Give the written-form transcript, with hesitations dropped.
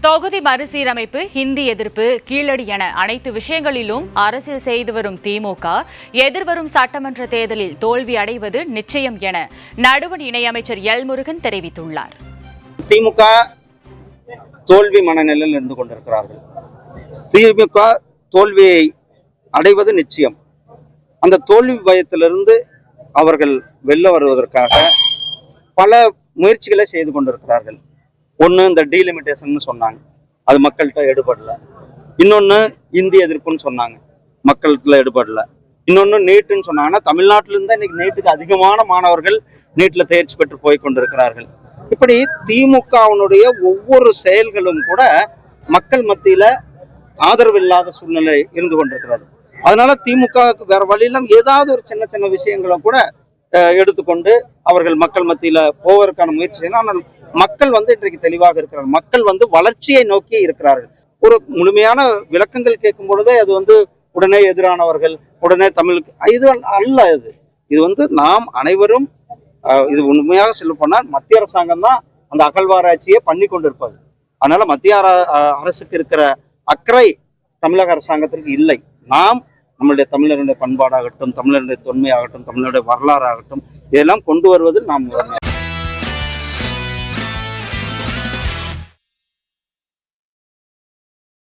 தொகுதி மறுசீரமைப்பு, ஹிந்தி எதிர்ப்பு, கீழடி என அனைத்து விஷயங்களிலும் அரசியல் செய்து வரும் திமுக எதிர்வரும் சட்டமன்ற தேர்தலில் தோல்வி அடைவது நிச்சயம் என நடுவண் இணையமைச்சர் எல் முருகன் தெரிவித்துள்ளார். திமுக தோல்வி மனநிலையில் இருந்து கொண்டிருக்கிறார்கள். திமுக தோல்வியை அடைவது நிச்சயம். அந்த தோல்வி பயத்திலிருந்து அவர்கள் வெளில வருவதற்காக பல முயற்சிகளை செய்து கொண்டிருக்கிறார்கள். ஒன்று, இந்த டீலிமிட்டேஷன் சொன்னாங்க, அது மக்கள்கிட்ட எடுபடல. இன்னொன்று, இந்தி எதிர்ப்புன்னு சொன்னாங்க, மக்கள்கிட்ட எடுபடல. இன்னொன்று, நீட்டுன்னு சொன்னாங்கன்னா தமிழ்நாட்டிலிருந்து இன்னைக்கு நீட்டுக்கு அதிகமான மாணவர்கள் நீட்டில் தேர்ச்சி பெற்று போய் கொண்டிருக்கிறார்கள். இப்படி திமுகவினுடைய ஒவ்வொரு செயல்களும் கூட மக்கள் மத்தியில ஆதரவு இல்லாத சூழ்நிலை இருந்து கொண்டிருக்கிறது. அதனால திமுகவுக்கு வேற வழியெல்லாம் ஏதாவது ஒரு சின்ன சின்ன விஷயங்களும் கூட எடுத்துக்கொண்டு அவர்கள் மக்கள் மத்தியில போவதற்கான முயற்சி செய்யணும். ஆனால் மக்கள் இன்றைக்கு தெளிவாக இருக்கிறார்கள். மக்கள் வளர்ச்சியை நோக்கி இருக்கிறார்கள். ஒரு முழுமையான விளக்கங்கள் கேட்கும் பொழுதே அது உடனே எதிரானவர்கள், உடனே தமிழுக்கு இது அல்ல. இது நாம் அனைவரும் இது உண்மையாக சொல்ல போனால் மத்திய அரசாங்கம் தான் அந்த அகழ்வாராய்ச்சியை பண்ணி கொண்டிருப்பது. அதனால மத்திய அரசுக்கு இருக்கிற அக்கறை தமிழக அரசாங்கத்திற்கு இல்லை. நாம் நம்மளுடைய தமிழருடைய பண்பாடாகட்டும், தமிழருடைய தொன்மையாகட்டும், தமிழருடைய வரலாறு ஆகட்டும், இதெல்லாம் கொண்டு வருவதில் நாம்